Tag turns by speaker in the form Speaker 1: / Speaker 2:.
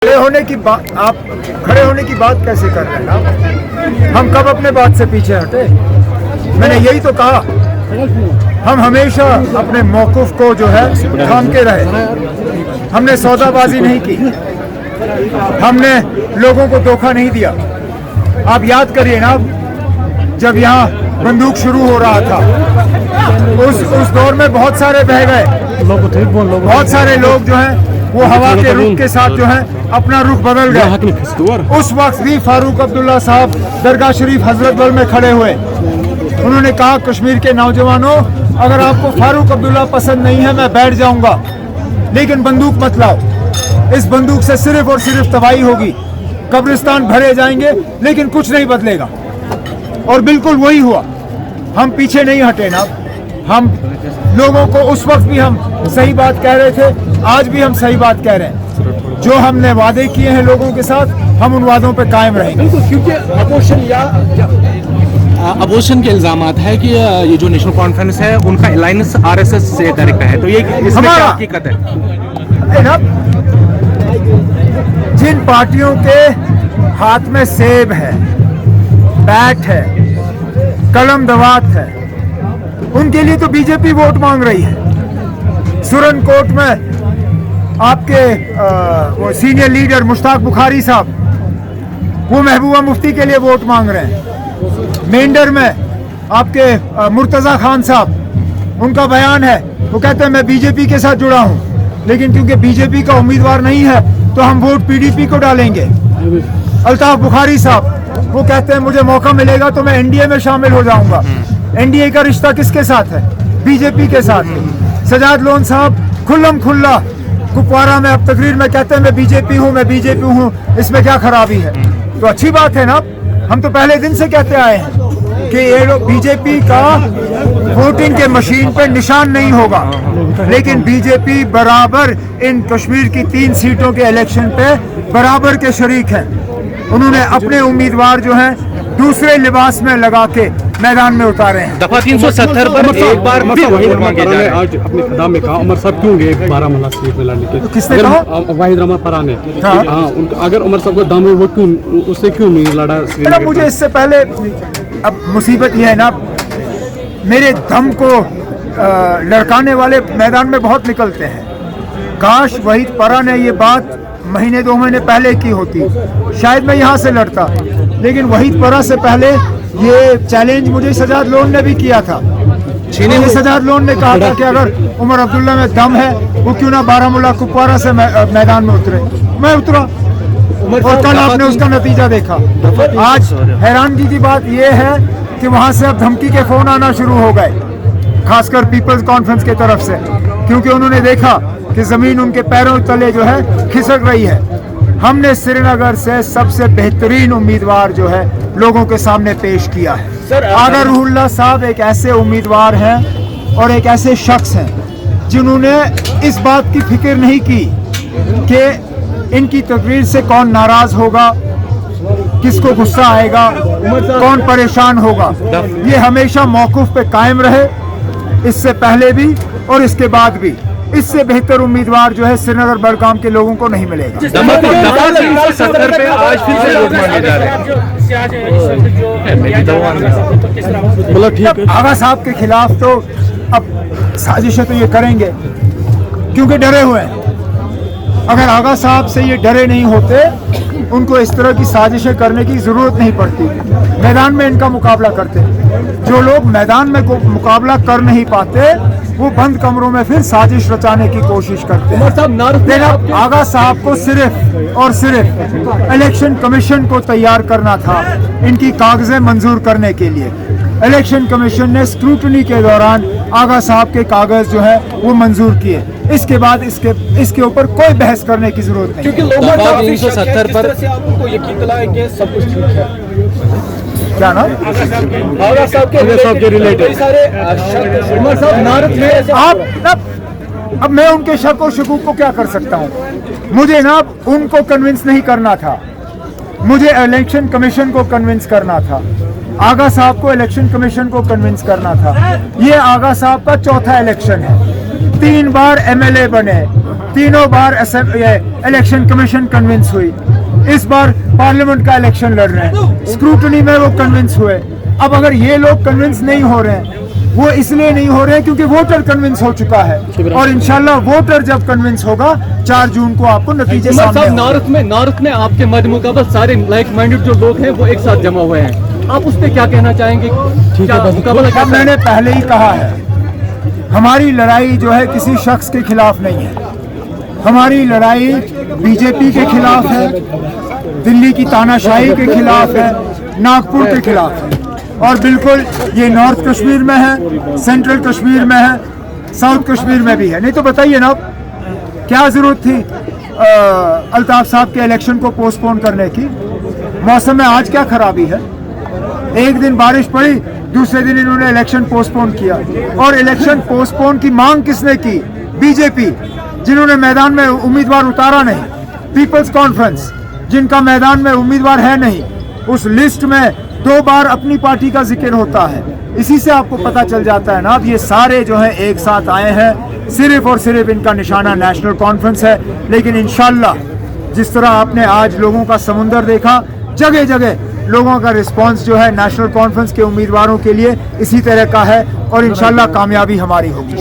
Speaker 1: खड़े होने की बात, आप खड़े होने की बात कैसे कर रहे हैं आप? हम कब अपने बात से पीछे हटे? मैंने यही तो कहा, हम हमेशा अपने मौक़िफ़ को जो है थाम के रहे। हमने सौदाबाजी नहीं की, हमने लोगों को धोखा नहीं दिया। आप याद करिए ना, जब यहाँ बंदूक शुरू हो रहा था उस दौर में बहुत सारे बह गए, बहुत सारे लोग जो हैं वो हवा के रुख के साथ जो है अपना रुख बदल गए। उस वक्त भी फारूक अब्दुल्ला साहब दरगाह शरीफ हजरत बल में खड़े हुए। उन्होंने कहा, कश्मीर के नौजवानों, अगर आपको फारूक अब्दुल्ला पसंद नहीं है मैं बैठ जाऊंगा, लेकिन बंदूक मत लाओ। इस बंदूक से सिर्फ और सिर्फ तबाही होगी, कब्रिस्तान भरे जाएंगे, लेकिन कुछ नहीं बदलेगा। और बिल्कुल वही हुआ। हम पीछे नहीं हटे ना, हम लोगों को उस वक्त भी हम सही बात कह रहे थे, आज भी हम सही बात कह रहे हैं। जो हमने वादे किए हैं लोगों के साथ, हम उन वादों पे कायम रहेंगे।
Speaker 2: क्योंकि अबॉर्शन के इल्जामात है कि ये जो नेशनल कॉन्फ्रेंस है उनका अलायंस आरएसएस से डायरेक्ट है, तो ये इसमें क्या हकीकत है?
Speaker 1: ना, जिन पार्टियों के हाथ में सेब है, बैट है, कलम दवात है, उनके लिए तो बीजेपी वोट मांग रही है। सुरन कोट में आपके वो सीनियर लीडर मुश्ताक बुखारी साहब, वो महबूबा मुफ्ती के लिए वोट मांग रहे हैं। मेंढर में आपके मुर्तज़ा खान साहब, उनका बयान है, वो कहते हैं मैं बीजेपी के साथ जुड़ा हूं, लेकिन क्योंकि बीजेपी का उम्मीदवार नहीं है तो हम वोट पीडीपी को डालेंगे। अल्ताफ बुखारी साहब, वो कहते हैं मुझे मौका मिलेगा तो मैं एनडीए में शामिल हो जाऊंगा। एनडीए का रिश्ता किसके साथ है? बीजेपी के साथ है। सजाद लोन साहब खुल्लम खुल्ला कुपवारा में अब तकरीर में कहते हैं मैं बीजेपी हूँ, इसमें क्या खराबी है? तो अच्छी बात है ना। हम तो पहले दिन से कहते आए हैं कि ये लोग बीजेपी का वोटिंग के मशीन पे निशान नहीं होगा, लेकिन बीजेपी बराबर इन कश्मीर की 3 सीटों के इलेक्शन पे बराबर के शरीक हैं। उन्होंने अपने उम्मीदवार जो हैं दूसरे लिबास में लगा के मैदान में उतारे हैं।
Speaker 2: दफा 370 पर एक बार
Speaker 3: वाहिद रहमान आज अपने खिताब में कहा, उमर साहब क्यों गए बारामूला सीट में लड़ने के?
Speaker 1: किसने कहा?
Speaker 3: वाहिद रहमान फराह ने। अगर उमर साहब को दम है, वो क्यों उससे क्यों नहीं लड़ा?
Speaker 1: मुझे इससे पहले, अब मुसीबत यह है ना, मेरे दम को लड़काने वाले मैदान में बहुत निकलते हैं। काश वहीद परा ने ये बात महीने 2 महीने पहले की होती, शायद मैं यहाँ से लड़ता। लेकिन वहीद परा से पहले ये चैलेंज मुझे सजाद लोन ने भी किया था। सजाद लोन ने कहा था कि अगर उमर अब्दुल्ला में दम है, वो क्यों ना बारामूला कुपवारा से मैदान में उतरे। मैं उतरा और कल आपने उसका नतीजा देखा। आज हैरानगी की बात यह है कि वहाँ से अब धमकी के फोन आना शुरू हो गए, खासकर पीपल्स कॉन्फ्रेंस की तरफ से, क्योंकि उन्होंने देखा कि जमीन उनके पैरों तले जो है खिसक रही है। हमने श्रीनगर से सबसे बेहतरीन उम्मीदवार जो है लोगों के सामने पेश किया है। आगा रूहुल्लाह साहब एक ऐसे उम्मीदवार हैं और एक ऐसे शख्स हैं जिन्होंने इस बात की फिक्र नहीं की कि इनकी तकरीर से कौन नाराज होगा, किसको गुस्सा आएगा, कौन परेशान होगा। ये हमेशा मौक़िफ़ पे कायम रहे, इससे पहले भी और इसके बाद भी। इससे बेहतर उम्मीदवार जो है श्रीनगर बड़गाम के लोगों को नहीं मिलेगा।
Speaker 2: पे आज फिर से वोट मांगे जा रहे हैं।
Speaker 1: आगा साहब के खिलाफ तो अब साजिशें तो ये करेंगे क्योंकि डरे हुए हैं। अगर आगा साहब से ये डरे नहीं होते, उनको इस तरह की साजिशें करने की जरूरत नहीं पड़ती। मैदान में इनका मुकाबला करते। जो लोग मैदान में मुकाबला कर नहीं पाते, वो बंद कमरों में फिर साजिश रचाने की कोशिश करते हैं। आगा साहब को सिर्फ और सिर्फ इलेक्शन कमीशन को तैयार करना था इनकी कागजें मंजूर करने के लिए। इलेक्शन कमीशन ने स्क्रूटनी के दौरान आगा साहब के कागज जो है वो मंजूर किए। इसके बाद इसके ऊपर कोई बहस करने की जरूरत नहीं,
Speaker 2: क्योंकि लोग 370 पर आपको यकीन दिलाए कि सब कुछ ठीक है।
Speaker 1: क्या ना
Speaker 3: आगा साहब के रिलेटेड
Speaker 1: उमर साहब नारद में आप अब मैं उनके शक और शकूक को क्या कर सकता हूँ? मुझे ना उनको कन्विंस नहीं करना था, मुझे इलेक्शन कमीशन को कन्विंस करना था, आगा साहब को इलेक्शन कमीशन को कन्विंस करना था। ये आगा साहब का 4था इलेक्शन है। 3 बार MLA बने, तीनों बार इलेक्शन कमीशन कन्विंस हुई, इस बार पार्लियामेंट का इलेक्शन लड़ रहे हैं, स्क्रूटनी में वो कन्विंस हुए। अब अगर ये लोग कन्विंस नहीं हो रहे हैं, वो इसलिए नहीं हो रहे हैं क्योंकि वोटर कन्विंस हो चुका है, और इंशाल्लाह वोटर जब कन्विंस होगा 4 जून को आपको नतीजे सामने होंगे।
Speaker 4: नॉर्थ में आपके मध्य मुकाबला सारे लाइक माइंडेड जो लोग हैं वो एक साथ जमा हुए हैं, आप उस पर क्या कहना चाहेंगे?
Speaker 1: अब मैंने पहले ही कहा है, हमारी लड़ाई जो है किसी शख्स के खिलाफ नहीं है, हमारी लड़ाई बीजेपी के खिलाफ है, दिल्ली की तानाशाही के खिलाफ है, नागपुर के खिलाफ है, और बिल्कुल ये नॉर्थ कश्मीर में है, सेंट्रल कश्मीर में है, साउथ कश्मीर में भी है। नहीं तो बताइए ना, क्या जरूरत थी अल्ताफ साहब के इलेक्शन को पोस्टपोन करने की? मौसम में आज क्या खराबी है? एक दिन बारिश पड़ी, दूसरे दिन इन्होंने इलेक्शन पोस्टपोन किया, और इलेक्शन पोस्टपोन की मांग किसने की? बीजेपी, जिन्होंने मैदान में उम्मीदवार उतारा नहीं, पीपल्स कॉन्फ्रेंस जिनका मैदान में उम्मीदवार है नहीं, उस लिस्ट में 2 बार अपनी पार्टी का जिक्र होता है। इसी से आपको पता चल जाता है ना, अब ये सारे जो हैं एक साथ आए हैं, सिर्फ और सिर्फ इनका निशाना नेशनल कॉन्फ्रेंस है। लेकिन इंशाल्लाह जिस तरह आपने आज लोगों का समुंदर देखा, जगह जगह लोगों का रिस्पांस जो है नेशनल कॉन्फ्रेंस के उम्मीदवारों के लिए इसी तरह का है, और इंशाल्लाह कामयाबी हमारी होगी।